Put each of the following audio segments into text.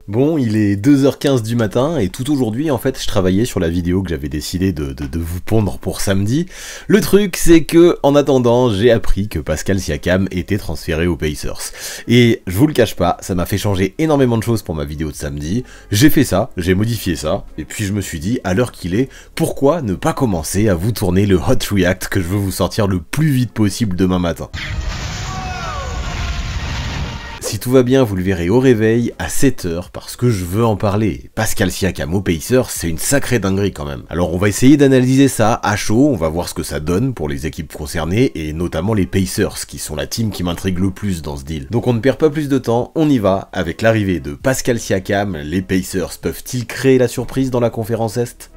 Bon, il est 2h15 du matin et tout aujourd'hui en fait je travaillais sur la vidéo que j'avais décidé de vous pondre pour samedi. Le truc c'est que en attendant j'ai appris que Pascal Siakam était transféré aux Pacers. Et je vous le cache pas, ça m'a fait changer énormément de choses pour ma vidéo de samedi. J'ai fait ça, j'ai modifié ça, et puis je me suis dit à l'heure qu'il est, pourquoi ne pas commencer à vous tourner le Hot React que je veux vous sortir le plus vite possible demain matin. Si tout va bien, vous le verrez au réveil à 7h parce que je veux en parler. Pascal Siakam aux Pacers, c'est une sacrée dinguerie quand même. Alors on va essayer d'analyser ça à chaud, on va voir ce que ça donne pour les équipes concernées et notamment les Pacers qui sont la team qui m'intrigue le plus dans ce deal. Donc on ne perd pas plus de temps, on y va. Avec l'arrivée de Pascal Siakam, les Pacers peuvent-ils créer la surprise dans la conférence Est ?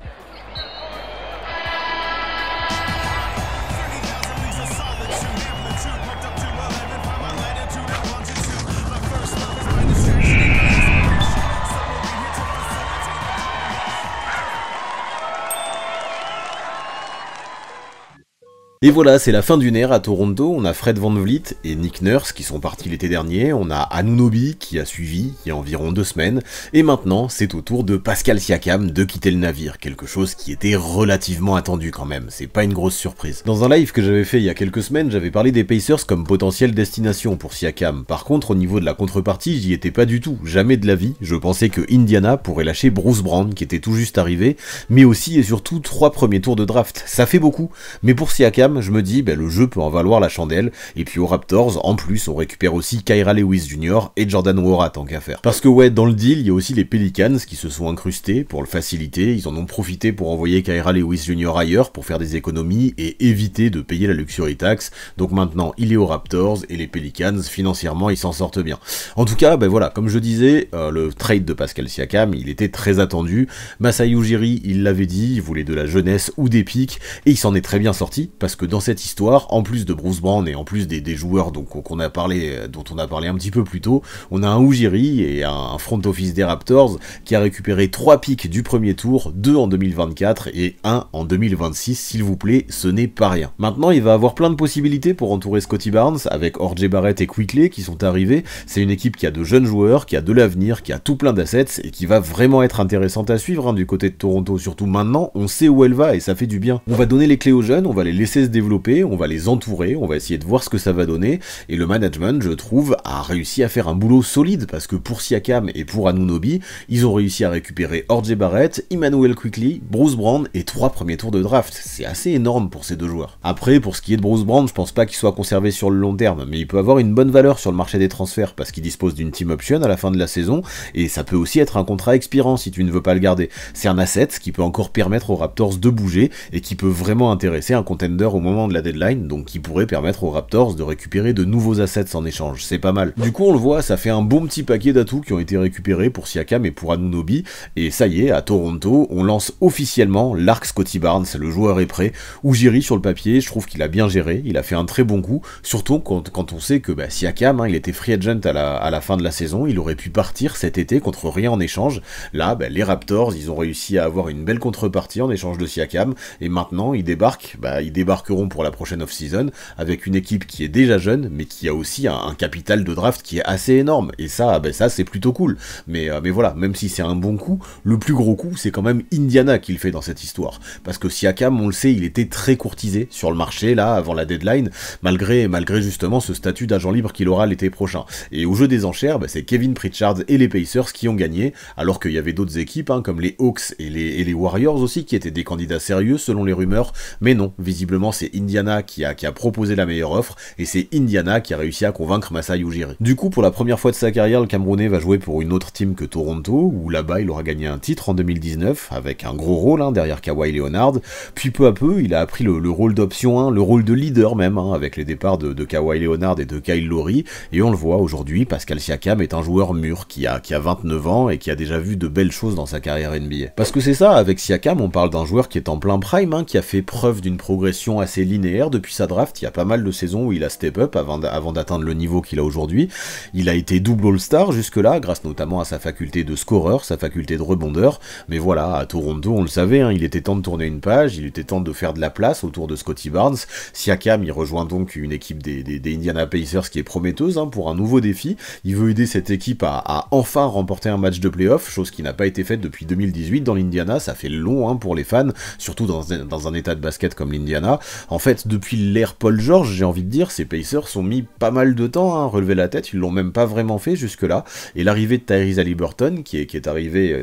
Et voilà, c'est la fin d'une ère à Toronto, on a Fred VanVleet et Nick Nurse qui sont partis l'été dernier, on a Anunoby qui a suivi il y a environ 2 semaines, et maintenant c'est au tour de Pascal Siakam de quitter le navire, quelque chose qui était relativement attendu quand même, c'est pas une grosse surprise. Dans un live que j'avais fait il y a quelques semaines, j'avais parlé des Pacers comme potentielle destination pour Siakam, par contre au niveau de la contrepartie j'y étais pas du tout, jamais de la vie, je pensais que Indiana pourrait lâcher Bruce Brown qui était tout juste arrivé, mais aussi et surtout 3 premiers tours de draft, ça fait beaucoup, mais pour Siakam, je me dis, le jeu peut en valoir la chandelle, et puis aux Raptors, en plus, on récupère aussi Kyra Lewis Jr. et Jordan Nwora tant qu'à faire. Parce que ouais, dans le deal, il y a aussi les Pelicans qui se sont incrustés pour le faciliter, ils en ont profité pour envoyer Kyra Lewis Jr. ailleurs pour faire des économies et éviter de payer la luxury tax, donc maintenant il est aux Raptors, et les Pelicans, financièrement, ils s'en sortent bien. En tout cas, voilà, comme je disais, le trade de Pascal Siakam, il était très attendu, Masai Ujiri, il l'avait dit, il voulait de la jeunesse ou des pics, et il s'en est très bien sorti, parce que dans cette histoire, en plus de Bruce Brown et en plus des joueurs dont on a parlé un petit peu plus tôt, on a un Ujiri et un front office des Raptors qui a récupéré 3 pics du premier tour, 2 en 2024 et 1 en 2026, s'il vous plaît, ce n'est pas rien. Maintenant, il va avoir plein de possibilités pour entourer Scottie Barnes, avec R.J. Barrett et Quickley qui sont arrivés. C'est une équipe qui a de jeunes joueurs, qui a de l'avenir, qui a tout plein d'assets et qui va vraiment être intéressante à suivre du côté de Toronto, surtout maintenant, on sait où elle va et ça fait du bien. On va donner les clés aux jeunes, on va les laisser se développer, on va les entourer, on va essayer de voir ce que ça va donner, et le management, je trouve, a réussi à faire un boulot solide, parce que pour Siakam et pour Anunoby, ils ont réussi à récupérer R.J. Barrett, Immanuel Quickley, Bruce Brown et 3 premiers tours de draft. C'est assez énorme pour ces 2 joueurs. Après, pour ce qui est de Bruce Brown, je pense pas qu'il soit conservé sur le long terme, mais il peut avoir une bonne valeur sur le marché des transferts, parce qu'il dispose d'une team option à la fin de la saison, et ça peut aussi être un contrat expirant si tu ne veux pas le garder. C'est un asset qui peut encore permettre aux Raptors de bouger, et qui peut vraiment intéresser un contender au moment de la deadline, donc qui pourrait permettre aux Raptors de récupérer de nouveaux assets en échange, c'est pas mal. Du coup on le voit, ça fait un bon petit paquet d'atouts qui ont été récupérés pour Siakam et pour Anunoby, et ça y est, à Toronto, on lance officiellement l'arc Scottie Barnes, le joueur est prêt. Ujiri sur le papier, je trouve qu'il a bien géré, il a fait un très bon coup, surtout quand on sait que Siakam, il était free agent à la fin de la saison, il aurait pu partir cet été contre rien en échange. Là, les Raptors, ils ont réussi à avoir une belle contrepartie en échange de Siakam, et maintenant ils débarquent, ils débarqueront pour la prochaine off-season avec une équipe qui est déjà jeune mais qui a aussi un capital de draft qui est assez énorme, et ça, ça c'est plutôt cool. Mais voilà, même si c'est un bon coup, le plus gros coup c'est quand même Indiana qui le fait dans cette histoire, parce que Siakam, on le sait, il était très courtisé sur le marché là avant la deadline, malgré justement ce statut d'agent libre qu'il aura l'été prochain, et au jeu des enchères, c'est Kevin Pritchard et les Pacers qui ont gagné, alors qu'il y avait d'autres équipes comme les Hawks et les Warriors aussi qui étaient des candidats sérieux selon les rumeurs, mais non, visiblement c'est Indiana qui a proposé la meilleure offre, et c'est Indiana qui a réussi à convaincre Masai Ujiri. Du coup, pour la première fois de sa carrière, le Camerounais va jouer pour une autre team que Toronto, où là-bas il aura gagné un titre en 2019, avec un gros rôle derrière Kawhi Leonard, puis peu à peu il a appris le rôle d'option 1, le rôle de leader même, avec les départs de Kawhi Leonard et de Kyle Lowry, et on le voit aujourd'hui, Pascal Siakam est un joueur mûr, qui a 29 ans, et qui a déjà vu de belles choses dans sa carrière NBA. Parce que c'est ça, avec Siakam, on parle d'un joueur qui est en plein prime, qui a fait preuve d'une progression assez assez linéaire depuis sa draft. Il y a pas mal de saisons où il a step up avant d'atteindre le niveau qu'il a aujourd'hui. Il a été double All-Star jusque-là, grâce notamment à sa faculté de scoreur, sa faculté de rebondeur. Mais voilà, à Toronto, on le savait, hein, il était temps de tourner une page, il était temps de faire de la place autour de Scottie Barnes. Siakam, il rejoint donc une équipe des Indiana Pacers qui est prometteuse hein, pour un nouveau défi. Il veut aider cette équipe à enfin remporter un match de playoff, chose qui n'a pas été faite depuis 2018 dans l'Indiana. Ça fait long hein, pour les fans, surtout dans un état de basket comme l'Indiana. En fait, depuis l'ère Paul George, j'ai envie de dire, ces Pacers ont mis pas mal de temps à relever la tête, ils l'ont même pas vraiment fait jusque-là. Et l'arrivée de Tyrese Haliburton, qui est arrivé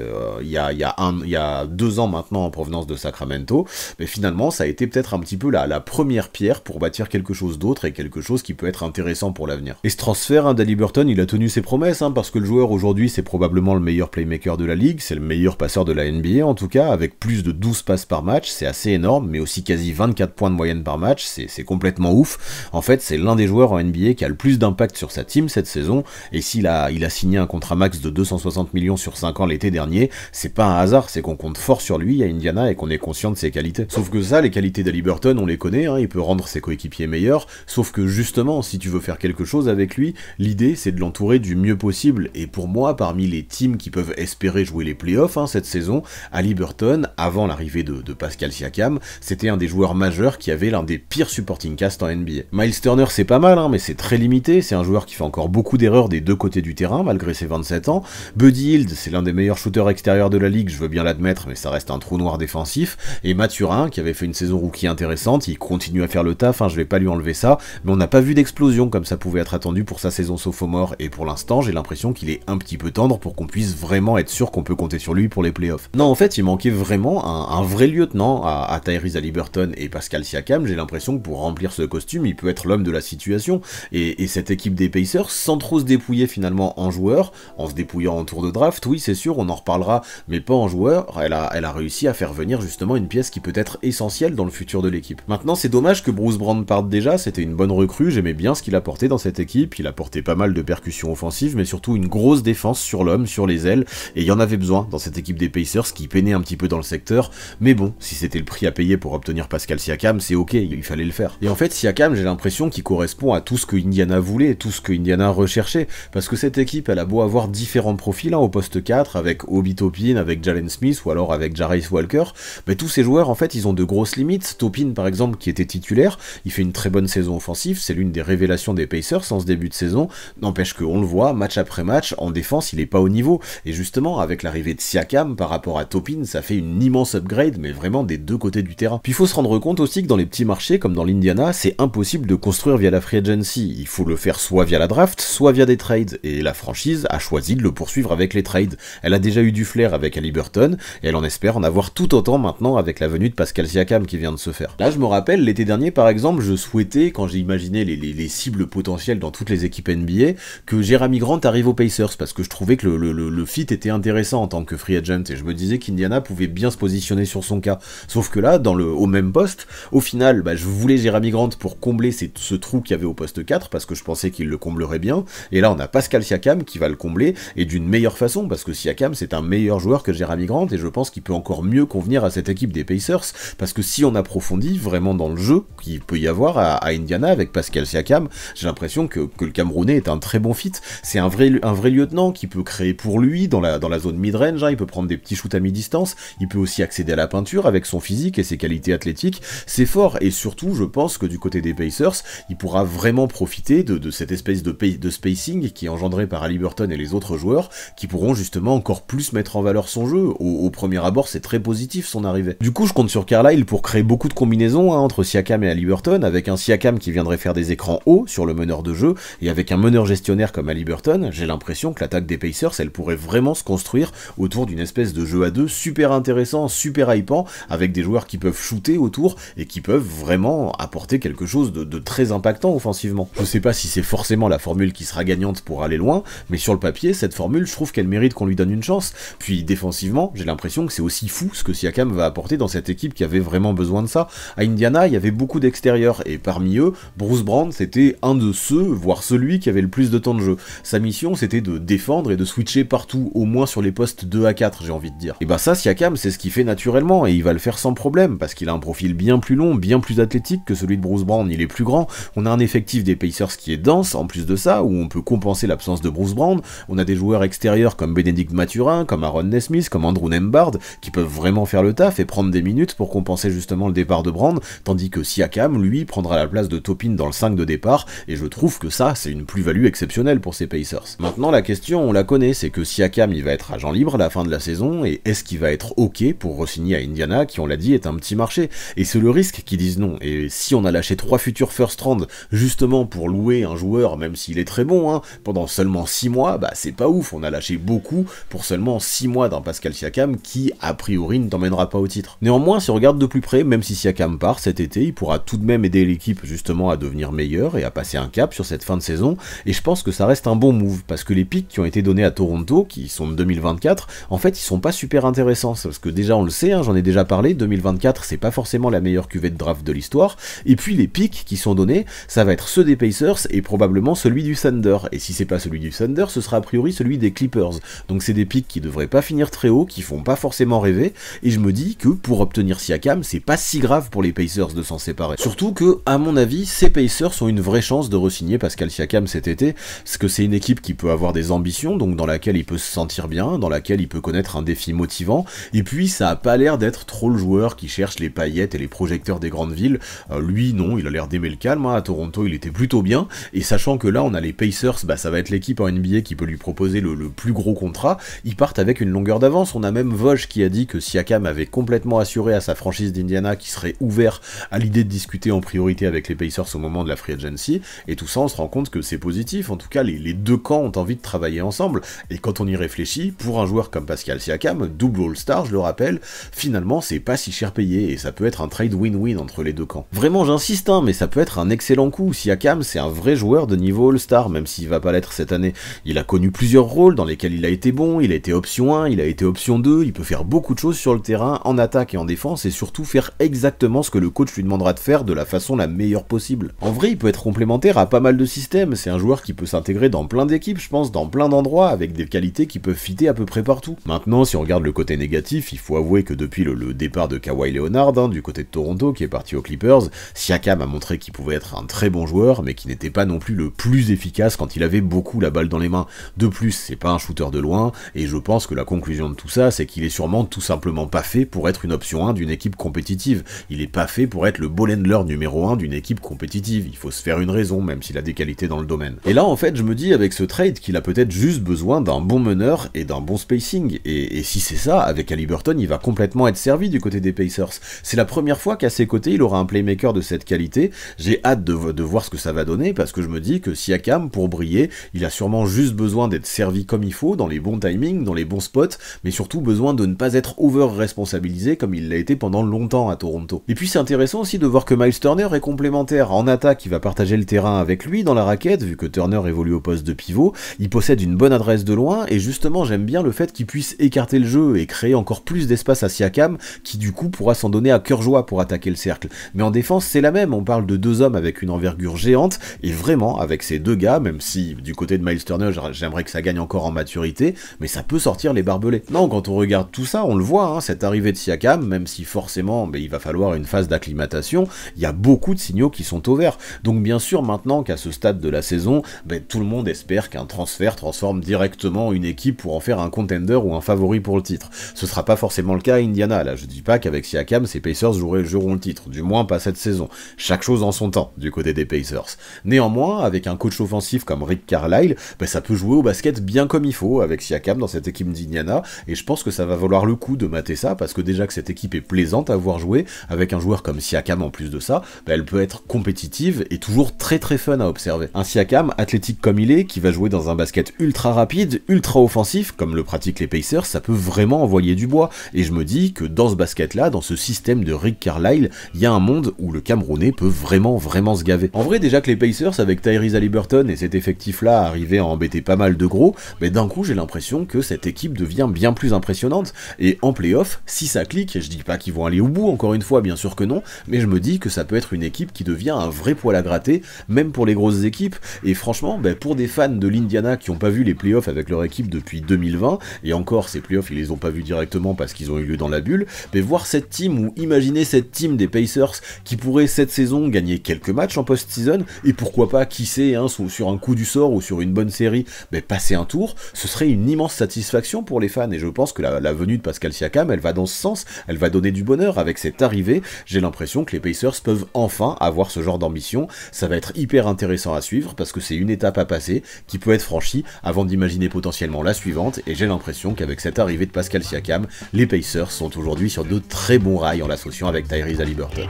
il y a 2 ans maintenant en provenance de Sacramento, mais finalement ça a été peut-être un petit peu la première pierre pour bâtir quelque chose d'autre et quelque chose qui peut être intéressant pour l'avenir. Et ce transfert hein, d'Haliburton, il a tenu ses promesses, hein, parce que le joueur aujourd'hui c'est probablement le meilleur playmaker de la ligue, c'est le meilleur passeur de la NBA en tout cas, avec plus de 12 passes par match, c'est assez énorme, mais aussi quasi 24 points de moyenne par match, c'est complètement ouf. En fait, c'est l'un des joueurs en NBA qui a le plus d'impact sur sa team cette saison, et il a signé un contrat max de 260 millions sur 5 ans l'été dernier, c'est pas un hasard, c'est qu'on compte fort sur lui à Indiana et qu'on est conscient de ses qualités. Sauf que ça, les qualités d'Haliburton, on les connaît, hein, il peut rendre ses coéquipiers meilleurs, sauf que justement, si tu veux faire quelque chose avec lui, l'idée c'est de l'entourer du mieux possible, et pour moi, parmi les teams qui peuvent espérer jouer les playoffs hein, cette saison, Haliburton, avant l'arrivée de Pascal Siakam, c'était un des joueurs majeurs qui avait l'un des pires supporting cast en NBA. Miles Turner c'est pas mal, hein, mais c'est très limité, c'est un joueur qui fait encore beaucoup d'erreurs des deux côtés du terrain, malgré ses 27 ans. Buddy Hield, c'est l'un des meilleurs shooters extérieurs de la ligue, je veux bien l'admettre, mais ça reste un trou noir défensif. Et Mathurin, qui avait fait une saison rookie intéressante, il continue à faire le taf, hein, je vais pas lui enlever ça, mais on n'a pas vu d'explosion comme ça pouvait être attendu pour sa saison sophomore, et pour l'instant, j'ai l'impression qu'il est un petit peu tendre pour qu'on puisse vraiment être sûr qu'on peut compter sur lui pour les playoffs. Non, en fait, il manquait vraiment un vrai lieutenant à Tyrese Haliburton et Pascal Siakam. J'ai l'impression que pour remplir ce costume, il peut être l'homme de la situation, et cette équipe des Pacers, sans trop se dépouiller finalement en joueurs, en se dépouillant en tour de draft, oui c'est sûr, on en reparlera, mais pas en joueur, elle a réussi à faire venir justement une pièce qui peut être essentielle dans le futur de l'équipe. Maintenant c'est dommage que Bruce Brown parte déjà, c'était une bonne recrue, j'aimais bien ce qu'il apportait dans cette équipe, il apportait pas mal de percussions offensives, mais surtout une grosse défense sur l'homme, sur les ailes, et il y en avait besoin dans cette équipe des Pacers qui peinait un petit peu dans le secteur, mais bon, si c'était le prix à payer pour obtenir Pascal Siakam, c'est ok, il fallait le faire. Et en fait Siakam, j'ai l'impression qu'il correspond à tout ce que Indiana voulait, tout ce que Indiana recherchait, parce que cette équipe, elle a beau avoir différents profils hein, au poste 4, avec Obi Toppin, avec Jalen Smith, ou alors avec Jarvis Walker, mais tous ces joueurs, en fait, ils ont de grosses limites. Toppin, par exemple, qui était titulaire, il fait une très bonne saison offensive, c'est l'une des révélations des Pacers en ce début de saison, n'empêche qu'on le voit, match après match, en défense, il est pas au niveau, et justement, avec l'arrivée de Siakam, par rapport à Toppin, ça fait une immense upgrade, mais vraiment des deux côtés du terrain. Puis il faut se rendre compte aussi que dans les petits marchés, comme dans l'Indiana, c'est impossible de construire via la free agency, il faut le faire soit via la draft, soit via des trades, et la franchise a choisi de le poursuivre avec les trades. Elle a déjà eu du flair avec Haliburton, et elle en espère en avoir tout autant maintenant avec la venue de Pascal Siakam qui vient de se faire. Là je me rappelle, l'été dernier par exemple, je souhaitais, quand j'ai imaginé les cibles potentielles dans toutes les équipes NBA, que Jerami Grant arrive aux Pacers, parce que je trouvais que le fit était intéressant en tant que free agent, et je me disais qu'Indiana pouvait bien se positionner sur son cas. Sauf que là, au même poste, au final, je voulais Jerami Grant pour combler ce trou qu'il y avait au poste 4, parce que je pensais qu'il le comblerait bien, et là on a Pascal Siakam qui va le combler, et d'une meilleure façon, parce que Siakam c'est un meilleur joueur que Jerami Grant, et je pense qu'il peut encore mieux convenir à cette équipe des Pacers, parce que si on approfondit vraiment dans le jeu qu'il peut y avoir à Indiana avec Pascal Siakam, j'ai l'impression que le Camerounais est un très bon fit, c'est un vrai lieutenant qui peut créer pour lui dans la zone mid-range, hein, il peut prendre des petits shoots à mi-distance, il peut aussi accéder à la peinture avec son physique et ses qualités athlétiques, c'est fort, et surtout je pense que du côté des Pacers, il pourra vraiment profiter de cette espèce de spacing qui est engendré par Haliburton et les autres joueurs, qui pourront justement encore plus mettre en valeur son jeu. Au premier abord, c'est très positif son arrivée. Du coup, je compte sur Carlisle pour créer beaucoup de combinaisons hein, entre Siakam et Haliburton, avec un Siakam qui viendrait faire des écrans hauts sur le meneur de jeu, et avec un meneur gestionnaire comme Haliburton, j'ai l'impression que l'attaque des Pacers, elle pourrait vraiment se construire autour d'une espèce de jeu à deux super intéressant, super hypant, avec des joueurs qui peuvent shooter autour, et qui peuvent vraiment apporter quelque chose de très impactant offensivement. Je sais pas si c'est forcément la formule qui sera gagnante pour aller loin, mais sur le papier, cette formule, je trouve qu'elle mérite qu'on lui donne une chance. Puis défensivement, j'ai l'impression que c'est aussi fou ce que Siakam va apporter dans cette équipe qui avait vraiment besoin de ça. À Indiana, il y avait beaucoup d'extérieurs, et parmi eux, Bruce Brown, c'était un de ceux, voire celui qui avait le plus de temps de jeu. Sa mission, c'était de défendre et de switcher partout, au moins sur les postes 2 à 4, j'ai envie de dire. Et ça, Siakam, c'est ce qu'il fait naturellement, et il va le faire sans problème, parce qu'il a un profil bien plus long, long, bien plus athlétique que celui de Bruce Brown, il est plus grand, on a un effectif des Pacers qui est dense, en plus de ça, où on peut compenser l'absence de Bruce Brown, on a des joueurs extérieurs comme Bénédicte Mathurin, comme Aaron Nesmith, comme Andrew Nembhard, qui peuvent vraiment faire le taf et prendre des minutes pour compenser justement le départ de Brown, tandis que Siakam, lui, prendra la place de Toppin dans le 5 de départ, et je trouve que ça, c'est une plus-value exceptionnelle pour ces Pacers. Maintenant, la question, on la connaît, c'est que Siakam, il va être agent libre à la fin de la saison, et est-ce qu'il va être OK pour re-signer à Indiana, qui, on l'a dit, est un petit marché, et c'est le risque qu'ils disent non, et si on a lâché 3 futurs first round, justement pour louer un joueur, même s'il est très bon, hein, pendant seulement 6 mois, bah c'est pas ouf, on a lâché beaucoup pour seulement 6 mois d'un Pascal Siakam qui, a priori, ne t'emmènera pas au titre. Néanmoins, si on regarde de plus près, même si Siakam part cet été, il pourra tout de même aider l'équipe justement à devenir meilleure et à passer un cap sur cette fin de saison, et je pense que ça reste un bon move, parce que les picks qui ont été donnés à Toronto, qui sont de 2024, en fait ils sont pas super intéressants, parce que déjà on le sait, hein, j'en ai déjà parlé, 2024 c'est pas forcément la meilleure cuvée de draft de l'histoire, et puis les picks qui sont donnés, ça va être ceux des Pacers et probablement celui du Thunder, et si c'est pas celui du Thunder, ce sera a priori celui des Clippers, donc c'est des picks qui devraient pas finir très haut, qui font pas forcément rêver, et je me dis que pour obtenir Siakam, c'est pas si grave pour les Pacers de s'en séparer. Surtout que, à mon avis, ces Pacers ont une vraie chance de re-signer Pascal Siakam cet été, parce que c'est une équipe qui peut avoir des ambitions, donc dans laquelle il peut se sentir bien, dans laquelle il peut connaître un défi motivant, et puis ça a pas l'air d'être trop le joueur qui cherche les paillettes et les projecteurs des grandes villes. Lui, non, il a l'air d'aimer le calme, hein. À Toronto il était plutôt bien, et sachant que là on a les Pacers, bah ça va être l'équipe en NBA qui peut lui proposer le plus gros contrat, ils partent avec une longueur d'avance. On a même Woj qui a dit que Siakam avait complètement assuré à sa franchise d'Indiana qui serait ouvert à l'idée de discuter en priorité avec les Pacers au moment de la free agency, et tout ça on se rend compte que c'est positif, en tout cas les deux camps ont envie de travailler ensemble, et quand on y réfléchit, pour un joueur comme Pascal Siakam, double All-Star je le rappelle, finalement c'est pas si cher payé, et ça peut être un trade win-win entre les deux camps. Vraiment j'insiste, hein, mais ça peut être un excellent coup. Siakam c'est un vrai joueur de niveau All-Star, même s'il va pas l'être cette année, il a connu plusieurs rôles dans lesquels il a été bon, il a été option 1, il a été option 2, il peut faire beaucoup de choses sur le terrain, en attaque et en défense, et surtout faire exactement ce que le coach lui demandera de faire de la façon la meilleure possible. En vrai, il peut être complémentaire à pas mal de systèmes, c'est un joueur qui peut s'intégrer dans plein d'équipes, je pense, dans plein d'endroits, avec des qualités qui peuvent fitter à peu près partout. Maintenant, si on regarde le côté négatif, il faut avouer que depuis le départ de Kawhi Leonard, hein, du côté de Toronto, qui est parti aux Clippers, Siakam a montré qu'il pouvait être un très bon joueur, mais qui n'était pas non plus le plus efficace quand il avait beaucoup la balle dans les mains. De plus, c'est pas un shooter de loin, et je pense que la conclusion de tout ça, c'est qu'il est sûrement tout simplement pas fait pour être une option 1 d'une équipe compétitive. Il est pas fait pour être le ball handler numéro 1 d'une équipe compétitive. Il faut se faire une raison, même s'il a des qualités dans le domaine. Et là, en fait, je me dis avec ce trade qu'il a peut-être juste besoin d'un bon meneur et d'un bon spacing. Et si c'est ça, avec Haliburton, il va complètement être servi du côté des Pacers. C'est la première fois qu'à ses côtés, il aura un playmaker de cette qualité. J'ai hâte de voir ce que ça va donner, parce que je me dis que Siakam, pour briller, il a sûrement juste besoin d'être servi comme il faut, dans les bons timings, dans les bons spots, mais surtout besoin de ne pas être over-responsabilisé comme il l'a été pendant longtemps à Toronto. Et puis c'est intéressant aussi de voir que Miles Turner est complémentaire. En attaque, il va partager le terrain avec lui dans la raquette, vu que Turner évolue au poste de pivot, il possède une bonne adresse de loin, et justement j'aime bien le fait qu'il puisse écarter le jeu et créer encore plus d'espace à Siakam, qui du coup pourra s'en donner à cœur joie pour attaquer le cercle. Mais en défense c'est la même, on parle de deux hommes avec une envergure géante, et vraiment avec ces deux gars, même si du côté de Miles Turner j'aimerais que ça gagne encore en maturité, mais ça peut sortir les barbelés. Non, quand on regarde tout ça, on le voit, hein, cette arrivée de Siakam, même si forcément il va falloir une phase d'acclimatation, il y a beaucoup de signaux qui sont au vert. Donc bien sûr maintenant qu'à ce stade de la saison, tout le monde espère qu'un transfert transforme directement une équipe pour en faire un contender ou un favori pour le titre. Ce sera pas forcément le cas à Indiana, là je dis pas qu'avec Siakam ces Pacers joueront le titre, du moins pas cette saison. Chaque chose en son temps du côté des Pacers. Néanmoins, avec un coach offensif comme Rick Carlisle, ça peut jouer au basket bien comme il faut avec Siakam dans cette équipe d'Indiana, et je pense que ça va valoir le coup de mater ça, parce que déjà que cette équipe est plaisante à voir jouer, avec un joueur comme Siakam en plus de ça, elle peut être compétitive et toujours très très fun à observer. Un Siakam, athlétique comme il est, qui va jouer dans un basket ultra rapide, ultra offensif, comme le pratiquent les Pacers, ça peut vraiment envoyer du bois, et je me dis que dans ce basket-là, dans ce système de Rick Carlisle, il y a un monde où le Camerounais peut vraiment se gaver. En vrai, déjà que les Pacers, avec Tyrese Haliburton et cet effectif-là, arrivaient à embêter pas mal de gros, d'un coup j'ai l'impression que cette équipe devient bien plus impressionnante, et en playoff, si ça clique, je dis pas qu'ils vont aller au bout, encore une fois, bien sûr que non, mais je me dis que ça peut être une équipe qui devient un vrai poil à gratter, même pour les grosses équipes, et franchement, pour des fans de l'Indiana qui n'ont pas vu les playoffs avec leur équipe depuis 2020, et encore ces playoffs ils les ont pas vus directement parce qu'ils ont eu lieu dans la bulle, voir cette team, ou imaginer cette team jeune des Pacers qui pourrait cette saison gagner quelques matchs en post-season, et pourquoi pas, qui sait, hein, sur un coup du sort ou sur une bonne série, passer un tour, ce serait une immense satisfaction pour les fans, et je pense que la venue de Pascal Siakam, elle va dans ce sens, elle va donner du bonheur avec cette arrivée. J'ai l'impression que les Pacers peuvent enfin avoir ce genre d'ambition. Ça va être hyper intéressant à suivre, parce que c'est une étape à passer, qui peut être franchie avant d'imaginer potentiellement la suivante, et j'ai l'impression qu'avec cette arrivée de Pascal Siakam, les Pacers sont aujourd'hui sur de très bons rails en l'associant avec Tyrese Haliburton.